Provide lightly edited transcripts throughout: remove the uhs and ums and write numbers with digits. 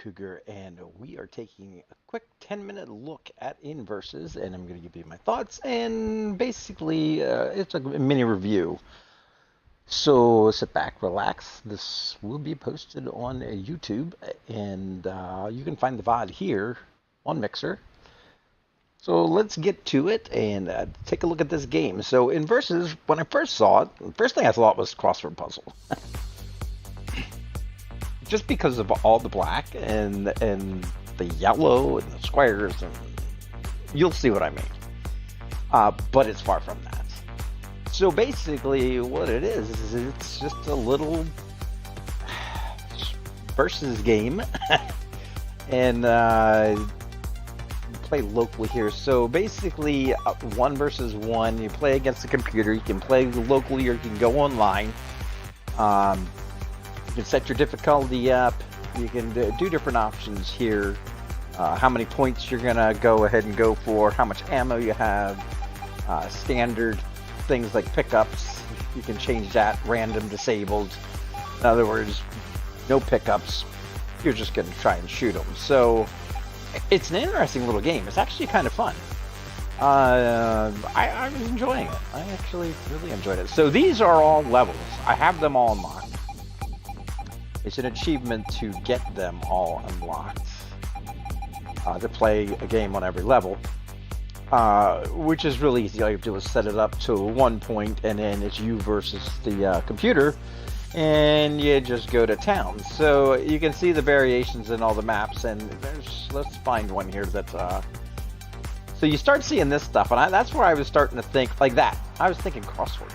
Cougar, and we are taking a quick 10-minute look at Inversus, and I'm going to give you my thoughts, and basically it's a mini review. So sit back, relax. This will be posted on YouTube, and you can find the VOD here on Mixer. So let's get to it and take a look at this game. So Inversus, when I first saw it, the first thing I thought was crossword puzzle. Just because of all the black and the yellow and the squares, and you'll see what I mean. But it's far from that. So basically, what it is it's just a little versus game, and play locally here. So basically, 1 versus 1. You play against the computer. You can play locally, or you can go online. You can set your difficulty up. You can do different options here. How many points you're gonna go ahead and go for, how much ammo you have, standard things like pickups. You can change that, random, disabled. In other words, no pickups. You're just gonna try and shoot them. So it's an interesting little game. It's actually kind of fun. I was enjoying it. I actually really enjoyed it. So these are all levels. I have them all unlocked. It's an achievement to get them all unlocked, to play a game on every level, which is really easy. All you have to do is set it up to 1 point, and then it's you versus the computer, and you just go to town. So you can see the variations in all the maps, and let's find one here that, so you start seeing this stuff, and that's where I was starting to think like that. I was thinking crosswords.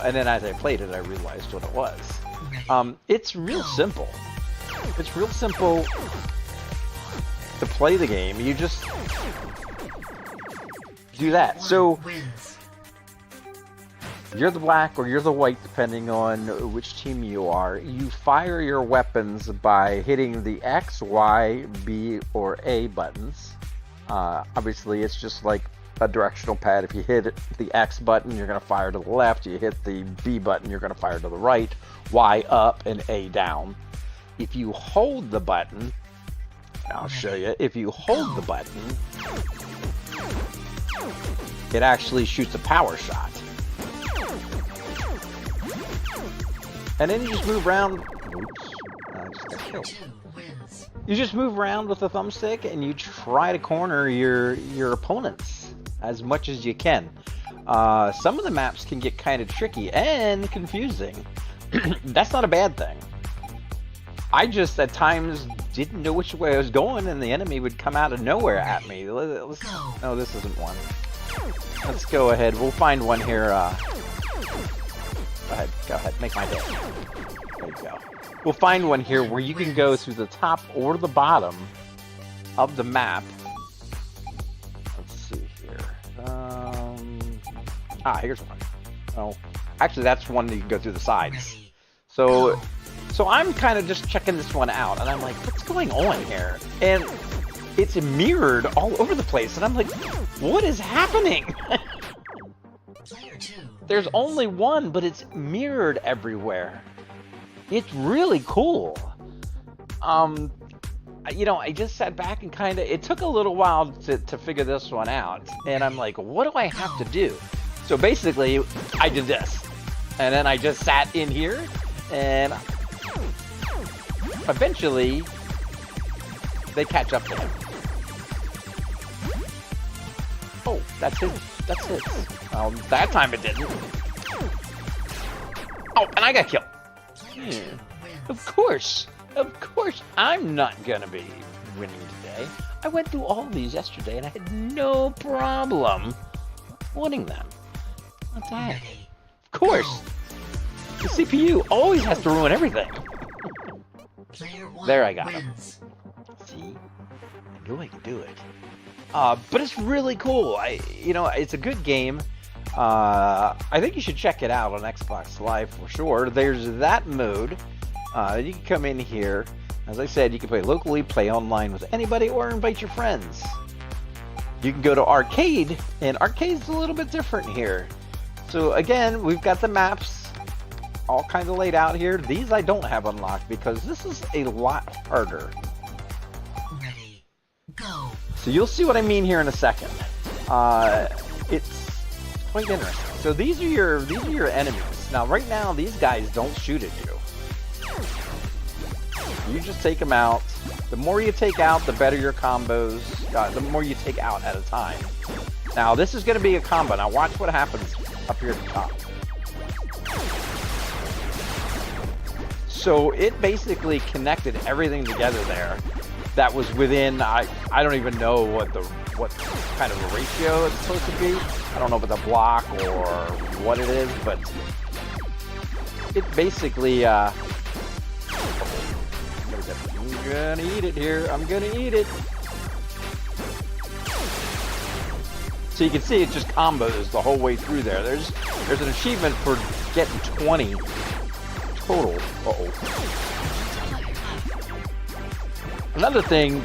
And then as I played it, I realized what it was. It's real simple. It's real simple to play the game. You just do that. So you're the black or you're the white, depending on which team you are. You fire your weapons by hitting the X, Y, B, or A buttons. Obviously, it's just like a directional pad. If you hit the X button, you're going to fire to the left. You hit the B button, you're going to fire to the right. Y up and A down. If you hold the button, I'll show you. If you hold the button, it actually shoots a power shot. And then you just move around. Oops, I just got killed. You just move around with the thumbstick and you try to corner your opponents as much as you can. Some of the maps can get kind of tricky and confusing. That's not a bad thing. I just at times didn't know which way I was going, and the enemy would come out of nowhere at me. No, this isn't one. Let's go ahead. We'll find one here. Go ahead. Make my day. There you go. We'll find one here where you can go through the top or the bottom of the map. Let's see here. Here's one. Oh, actually, that's one that you can go through the sides. So I'm kind of just checking this one out, and I'm like, what's going on here? And it's mirrored all over the place, and I'm like, what is happening? There's only one, but it's mirrored everywhere. It's really cool. You know, I just sat back and kind of, it took a little while to figure this one out. And I'm like, what do I have to do? So basically, I did this. And then I just sat in here, and eventually, they catch up to him. Oh, that's it. That's it. That time it didn't. Oh, and I got killed. Of course, I'm not gonna be winning today. I went through all these yesterday and I had no problem winning them. What's that? Of course, the CPU always has to ruin everything. There, I got him. See, I knew I could do it. But it's really cool. It's a good game. I think you should check it out on Xbox Live for sure. There's that mode. You can come in here. As I said, you can play locally, play online with anybody, or invite your friends. You can go to arcade, and arcade's a little bit different here. So again, we've got the maps all kind of laid out here. These I don't have unlocked because this is a lot harder. Ready, go. So you'll see what I mean here in a second. It's quite interesting. So these are your enemies. Now right now these guys don't shoot at you. You just take them out. The more you take out, the better your combos. The more you take out at a time. Now this is going to be a combo. Now watch what happens up here at the top. So it basically connected everything together there. That was within, I don't even know what kind of a ratio it's supposed to be. I don't know if it's a block or what it is, but it basically, I'm gonna eat it here. I'm gonna eat it. So you can see it just combos the whole way through there. There's an achievement for getting 20 total. Another thing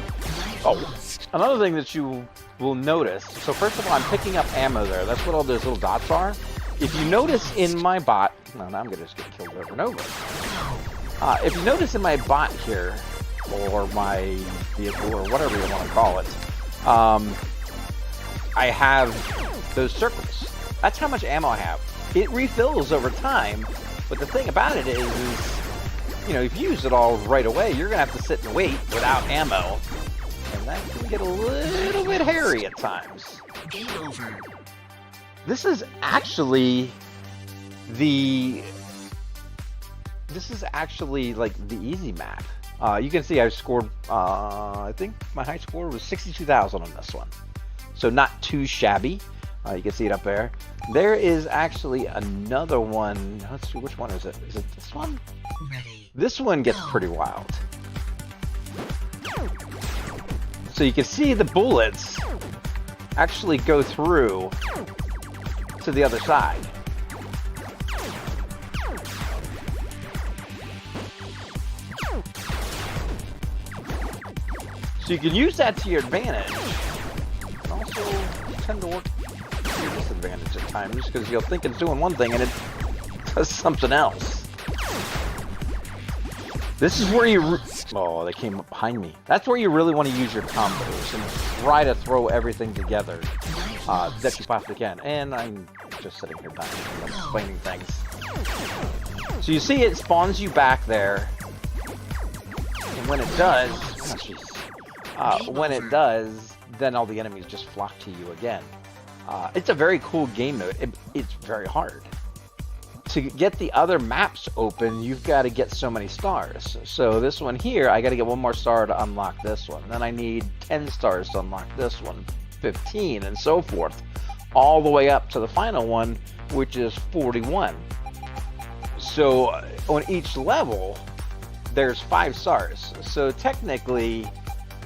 that you will notice, so first of all, I'm picking up ammo there. That's what all those little dots are. If you notice in my bot, now I'm going to just get killed over and over. If you notice in my bot here, or my vehicle, or whatever you want to call it, I have those circles. That's how much ammo I have. It refills over time, but the thing about it is you know, if you use it all right away, you're going to have to sit and wait without ammo. And that can get a little bit hairy at times. Game over. This is actually like the easy map. You can see I scored, I think my high score was 62,000 on this one. So not too shabby. You can see it up there. There is actually another one. Let's see, which one is it? Is it this one? Ready. This one gets pretty wild. So you can see the bullets actually go through to the other side. So you can use that to your advantage. And also tend to work to your disadvantage at times, because you'll think it's doing one thing and it does something else. This is where you... Oh, they came up behind me. That's where you really want to use your combos and try to throw everything together that you possibly can. And I'm just sitting here dying and I'm explaining things. So you see it spawns you back there. And when it does... when it does, then all the enemies just flock to you again. It's a very cool game mode. It's very hard. To get the other maps open, you've got to get so many stars. So this one here, I got to get one more star to unlock this one. Then I need 10 stars to unlock this one, 15, and so forth. All the way up to the final one, which is 41. So on each level, there's 5 stars. So technically...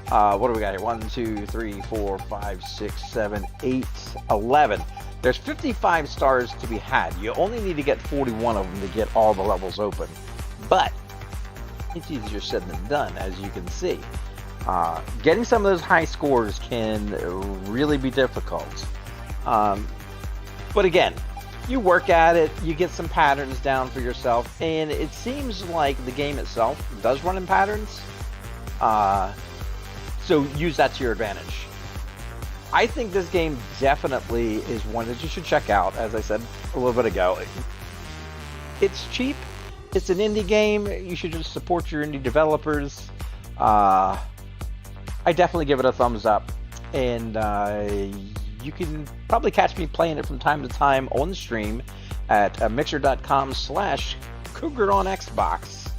what do we got here? 1, 2, 3, 4, 5, 6, 7, 8, 11. There's 55 stars to be had. You only need to get 41 of them to get all the levels open. But it's easier said than done, as you can see. Getting some of those high scores can really be difficult. But again, you work at it, you get some patterns down for yourself, and it seems like the game itself does run in patterns. So use that to your advantage. I think this game definitely is one that you should check out, as I said a little bit ago. It's cheap. It's an indie game. You should just support your indie developers. I definitely give it a thumbs up. And you can probably catch me playing it from time to time on the stream at mixer.com/Cougar on Xbox.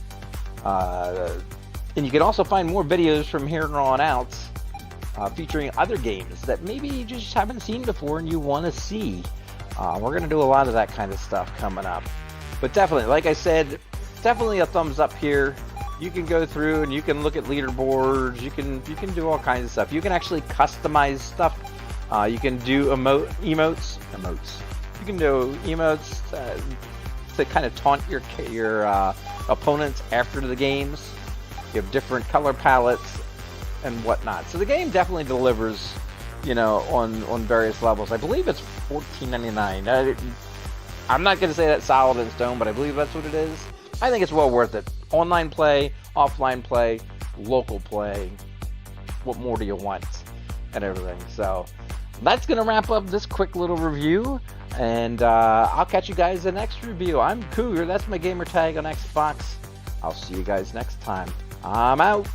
And you can also find more videos from here on out featuring other games that maybe you just haven't seen before and you want to see. We're going to do a lot of that kind of stuff coming up. But definitely, like I said, definitely a thumbs up here. You can go through and you can look at leaderboards. You can do all kinds of stuff. You can actually customize stuff. You can do emotes. You can do emotes to kind of taunt your opponents after the games. You have different color palettes and whatnot. So the game definitely delivers, you know, on various levels. I believe it's $14.99. I'm not going to say that's solid in stone, but I believe that's what it is. I think it's well worth it. Online play, offline play, local play. What more do you want? And everything. So that's going to wrap up this quick little review. And I'll catch you guys in the next review. I'm Cougar. That's my gamer tag on Xbox. I'll see you guys next time. I'm out.